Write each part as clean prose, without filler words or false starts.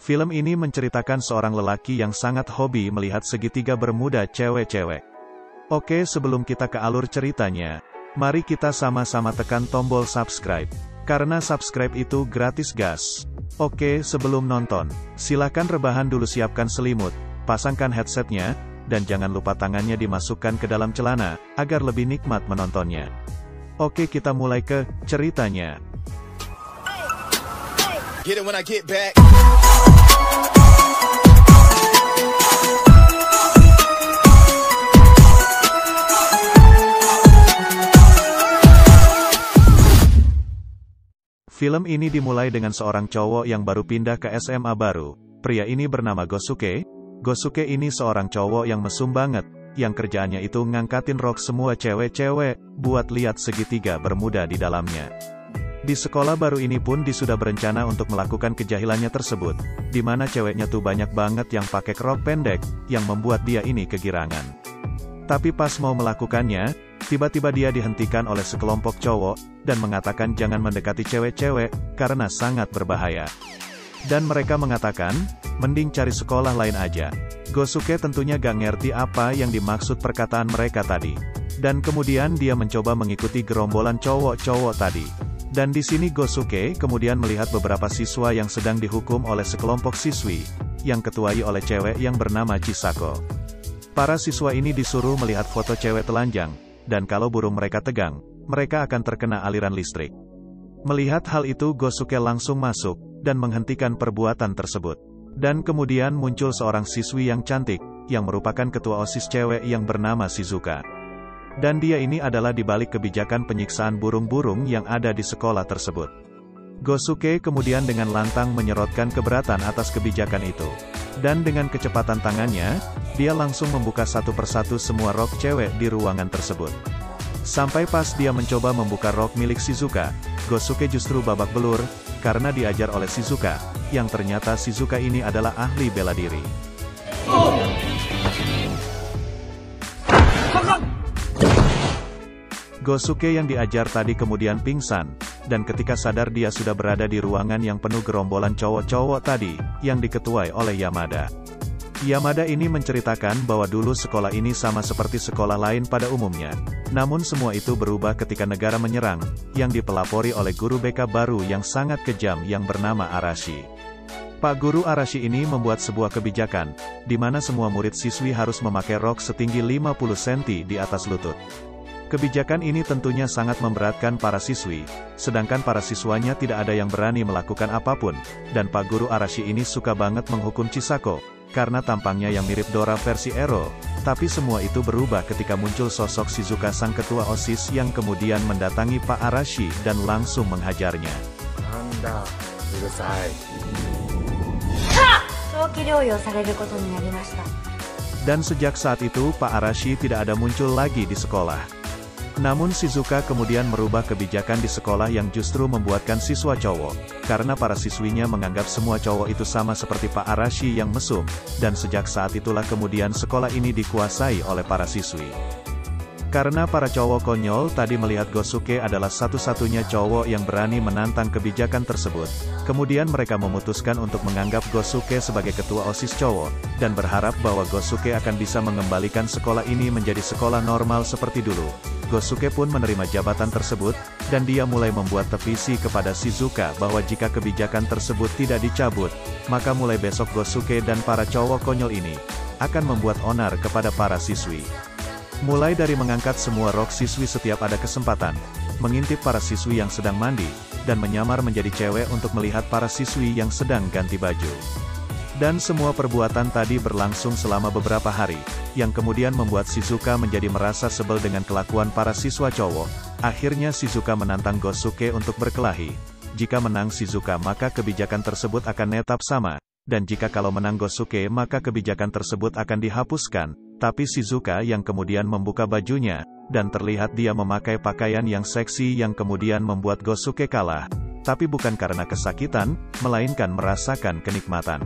Film ini menceritakan seorang lelaki yang sangat hobi melihat segitiga bermuda cewek-cewek. Oke, sebelum kita ke alur ceritanya, mari kita sama-sama tekan tombol subscribe. Karena subscribe itu gratis gas. Oke, sebelum nonton, silakan rebahan dulu, siapkan selimut, pasangkan headsetnya, dan jangan lupa tangannya dimasukkan ke dalam celana, agar lebih nikmat menontonnya. Oke, kita mulai ke ceritanya. Get it when I get back. Film ini dimulai dengan seorang cowok yang baru pindah ke SMA baru. Pria ini bernama Gosuke. Gosuke ini seorang cowok yang mesum banget, yang kerjaannya itu ngangkatin rok semua cewek-cewek, buat lihat segitiga bermuda di dalamnya. Di sekolah baru ini pun dia sudah berencana untuk melakukan kejahilannya tersebut, di mana ceweknya tuh banyak banget yang pakai rok pendek, yang membuat dia ini kegirangan. Tapi pas mau melakukannya, tiba-tiba dia dihentikan oleh sekelompok cowok, dan mengatakan jangan mendekati cewek-cewek, karena sangat berbahaya. Dan mereka mengatakan, mending cari sekolah lain aja. Gosuke tentunya gak ngerti apa yang dimaksud perkataan mereka tadi. Dan kemudian dia mencoba mengikuti gerombolan cowok-cowok tadi. Dan di sini Gosuke kemudian melihat beberapa siswa yang sedang dihukum oleh sekelompok siswi, yang ketuai oleh cewek yang bernama Chisako. Para siswa ini disuruh melihat foto cewek telanjang, dan kalau burung mereka tegang, mereka akan terkena aliran listrik. Melihat hal itu Gosuke langsung masuk, dan menghentikan perbuatan tersebut. Dan kemudian muncul seorang siswi yang cantik, yang merupakan ketua OSIS cewek yang bernama Shizuka. Dan dia ini adalah dibalik kebijakan penyiksaan burung-burung yang ada di sekolah tersebut. Gosuke kemudian dengan lantang menyerotkan keberatan atas kebijakan itu. Dan dengan kecepatan tangannya, dia langsung membuka satu persatu semua rok cewek di ruangan tersebut. Sampai pas dia mencoba membuka rok milik Shizuka, Gosuke justru babak belur, karena diajar oleh Shizuka, yang ternyata Shizuka ini adalah ahli bela diri. Gosuke yang diajar tadi kemudian pingsan, dan ketika sadar dia sudah berada di ruangan yang penuh gerombolan cowok-cowok tadi, yang diketuai oleh Yamada. Yamada ini menceritakan bahwa dulu sekolah ini sama seperti sekolah lain pada umumnya. Namun semua itu berubah ketika negara menyerang, yang dipelopori oleh guru BK baru yang sangat kejam yang bernama Arashi. Pak Guru Arashi ini membuat sebuah kebijakan, di mana semua murid siswi harus memakai rok setinggi 50 cm di atas lutut. Kebijakan ini tentunya sangat memberatkan para siswi, sedangkan para siswanya tidak ada yang berani melakukan apapun, dan Pak Guru Arashi ini suka banget menghukum Chisako, karena tampangnya yang mirip Dora versi Ero, tapi semua itu berubah ketika muncul sosok Shizuka sang ketua OSIS yang kemudian mendatangi Pak Arashi dan langsung menghajarnya. Dan sejak saat itu Pak Arashi tidak ada muncul lagi di sekolah. Namun Shizuka kemudian merubah kebijakan di sekolah yang justru membuatkan siswa cowok, karena para siswinya menganggap semua cowok itu sama seperti Pak Arashi yang mesum, dan sejak saat itulah kemudian sekolah ini dikuasai oleh para siswi. Karena para cowok konyol tadi melihat Gosuke adalah satu-satunya cowok yang berani menantang kebijakan tersebut, kemudian mereka memutuskan untuk menganggap Gosuke sebagai ketua OSIS cowok, dan berharap bahwa Gosuke akan bisa mengembalikan sekolah ini menjadi sekolah normal seperti dulu. Gosuke pun menerima jabatan tersebut, dan dia mulai membuat tevisi kepada Shizuka bahwa jika kebijakan tersebut tidak dicabut, maka mulai besok Gosuke dan para cowok konyol ini akan membuat onar kepada para siswi. Mulai dari mengangkat semua rok siswi setiap ada kesempatan, mengintip para siswi yang sedang mandi, dan menyamar menjadi cewek untuk melihat para siswi yang sedang ganti baju. Dan semua perbuatan tadi berlangsung selama beberapa hari, yang kemudian membuat Shizuka menjadi merasa sebel dengan kelakuan para siswa cowok. Akhirnya Shizuka menantang Gosuke untuk berkelahi. Jika menang Shizuka maka kebijakan tersebut akan netap sama, dan jika kalau menang Gosuke maka kebijakan tersebut akan dihapuskan. Tapi Shizuka yang kemudian membuka bajunya, dan terlihat dia memakai pakaian yang seksi yang kemudian membuat Gosuke kalah. Tapi bukan karena kesakitan, melainkan merasakan kenikmatan.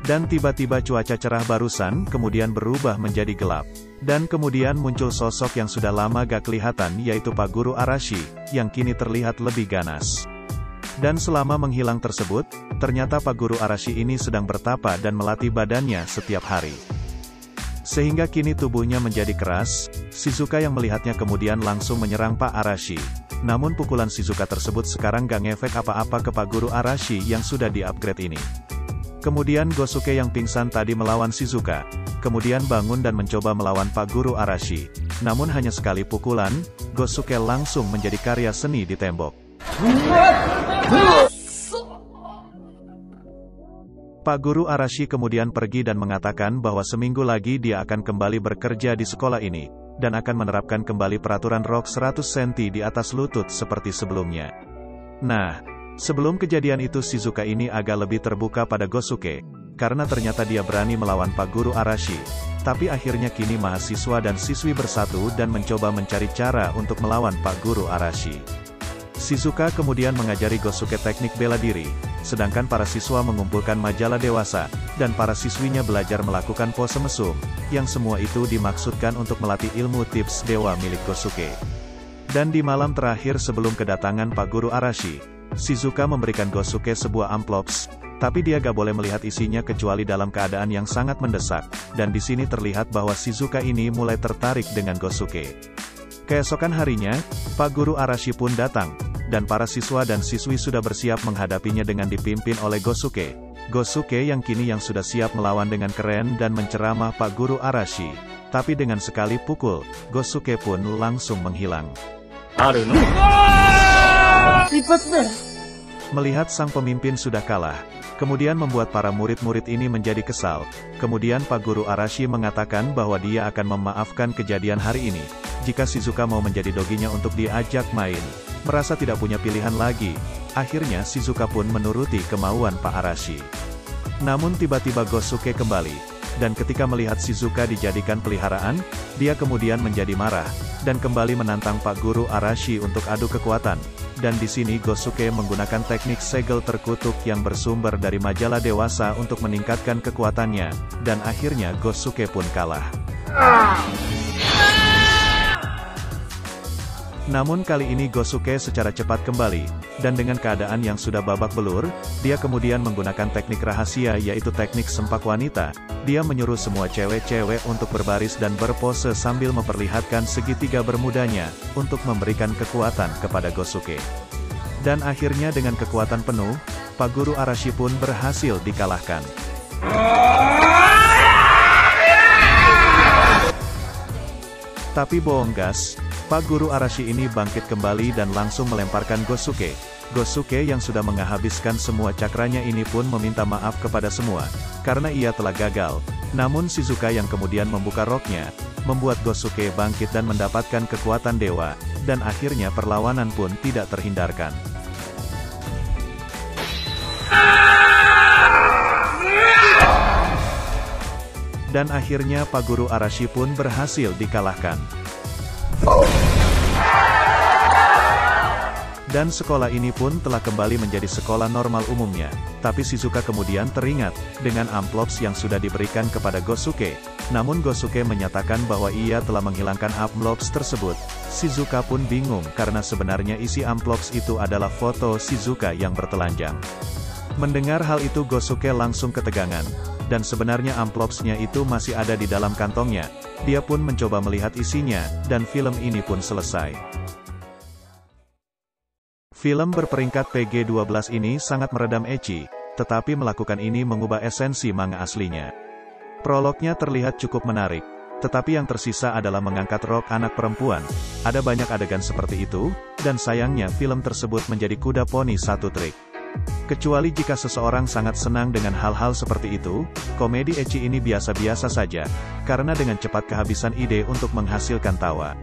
Dan tiba-tiba cuaca cerah barusan kemudian berubah menjadi gelap. Dan kemudian muncul sosok yang sudah lama gak kelihatan yaitu Pak Guru Arashi, yang kini terlihat lebih ganas. Dan selama menghilang tersebut, ternyata Pak Guru Arashi ini sedang bertapa dan melatih badannya setiap hari. Sehingga kini tubuhnya menjadi keras, Shizuka yang melihatnya kemudian langsung menyerang Pak Arashi. Namun pukulan Shizuka tersebut sekarang gak ngefek apa-apa ke Pak Guru Arashi yang sudah di-upgrade ini. Kemudian Gosuke yang pingsan tadi melawan Shizuka, kemudian bangun dan mencoba melawan Pak Guru Arashi. Namun hanya sekali pukulan, Gosuke langsung menjadi karya seni di tembok. Pak Guru Arashi kemudian pergi dan mengatakan bahwa seminggu lagi dia akan kembali bekerja di sekolah ini, dan akan menerapkan kembali peraturan rok 100 cm di atas lutut seperti sebelumnya. Nah, sebelum kejadian itu Shizuka ini agak lebih terbuka pada Gosuke, karena ternyata dia berani melawan Pak Guru Arashi. Tapi akhirnya kini mahasiswa dan siswi bersatu dan mencoba mencari cara untuk melawan Pak Guru Arashi. Shizuka kemudian mengajari Gosuke teknik bela diri, sedangkan para siswa mengumpulkan majalah dewasa, dan para siswinya belajar melakukan pose mesum, yang semua itu dimaksudkan untuk melatih ilmu tips dewa milik Gosuke. Dan di malam terakhir sebelum kedatangan Pak Guru Arashi, Shizuka memberikan Gosuke sebuah amplops, tapi dia gak boleh melihat isinya kecuali dalam keadaan yang sangat mendesak, dan di sini terlihat bahwa Shizuka ini mulai tertarik dengan Gosuke. Keesokan harinya, Pak Guru Arashi pun datang, dan para siswa dan siswi sudah bersiap menghadapinya dengan dipimpin oleh Gosuke. Gosuke yang kini sudah siap melawan dengan keren dan menceramah Pak Guru Arashi. Tapi dengan sekali pukul, Gosuke pun langsung menghilang. Melihat sang pemimpin sudah kalah, kemudian membuat para murid-murid ini menjadi kesal. Kemudian Pak Guru Arashi mengatakan bahwa dia akan memaafkan kejadian hari ini, jika Shizuka mau menjadi doginya untuk diajak main. Merasa tidak punya pilihan lagi, akhirnya Shizuka pun menuruti kemauan Pak Arashi. Namun tiba-tiba Gosuke kembali, dan ketika melihat Shizuka dijadikan peliharaan, dia kemudian menjadi marah, dan kembali menantang Pak Guru Arashi untuk adu kekuatan. Dan di sini Gosuke menggunakan teknik segel terkutuk yang bersumber dari majalah dewasa untuk meningkatkan kekuatannya, dan akhirnya Gosuke pun kalah. Namun kali ini Gosuke secara cepat kembali, dan dengan keadaan yang sudah babak belur, dia kemudian menggunakan teknik rahasia yaitu teknik sempak wanita. Dia menyuruh semua cewek-cewek untuk berbaris dan berpose sambil memperlihatkan segitiga bermudanya, untuk memberikan kekuatan kepada Gosuke. Dan akhirnya dengan kekuatan penuh, Pak Guru Arashi pun berhasil dikalahkan. Tapi bohong gas, Pak Guru Arashi ini bangkit kembali dan langsung melemparkan Gosuke. Gosuke yang sudah menghabiskan semua cakranya ini pun meminta maaf kepada semua, karena ia telah gagal. Namun Shizuka yang kemudian membuka roknya, membuat Gosuke bangkit dan mendapatkan kekuatan dewa, dan akhirnya perlawanan pun tidak terhindarkan. Dan akhirnya Pak Guru Arashi pun berhasil dikalahkan. Dan sekolah ini pun telah kembali menjadi sekolah normal umumnya. Tapi Shizuka kemudian teringat dengan amplops yang sudah diberikan kepada Gosuke. Namun Gosuke menyatakan bahwa ia telah menghilangkan amplops tersebut. Shizuka pun bingung karena sebenarnya isi amplops itu adalah foto Shizuka yang bertelanjang. Mendengar hal itu Gosuke langsung ketegangan. Dan sebenarnya amplopsnya itu masih ada di dalam kantongnya. Dia pun mencoba melihat isinya, dan film ini pun selesai. Film berperingkat PG-12 ini sangat meredam ecchi, tetapi melakukan ini mengubah esensi manga aslinya. Prolognya terlihat cukup menarik, tetapi yang tersisa adalah mengangkat rok anak perempuan. Ada banyak adegan seperti itu, dan sayangnya film tersebut menjadi kuda poni satu trik. Kecuali jika seseorang sangat senang dengan hal-hal seperti itu, komedi ecchi ini biasa-biasa saja, karena dengan cepat kehabisan ide untuk menghasilkan tawa.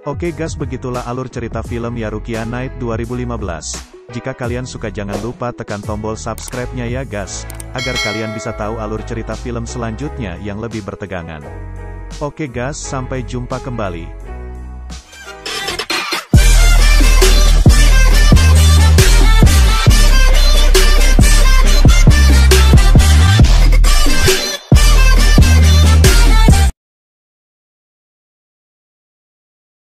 Oke guys, begitulah alur cerita film Yarukia Night 2015. Jika kalian suka jangan lupa tekan tombol subscribe-nya ya guys, agar kalian bisa tahu alur cerita film selanjutnya yang lebih bertegangan. Oke guys, sampai jumpa kembali.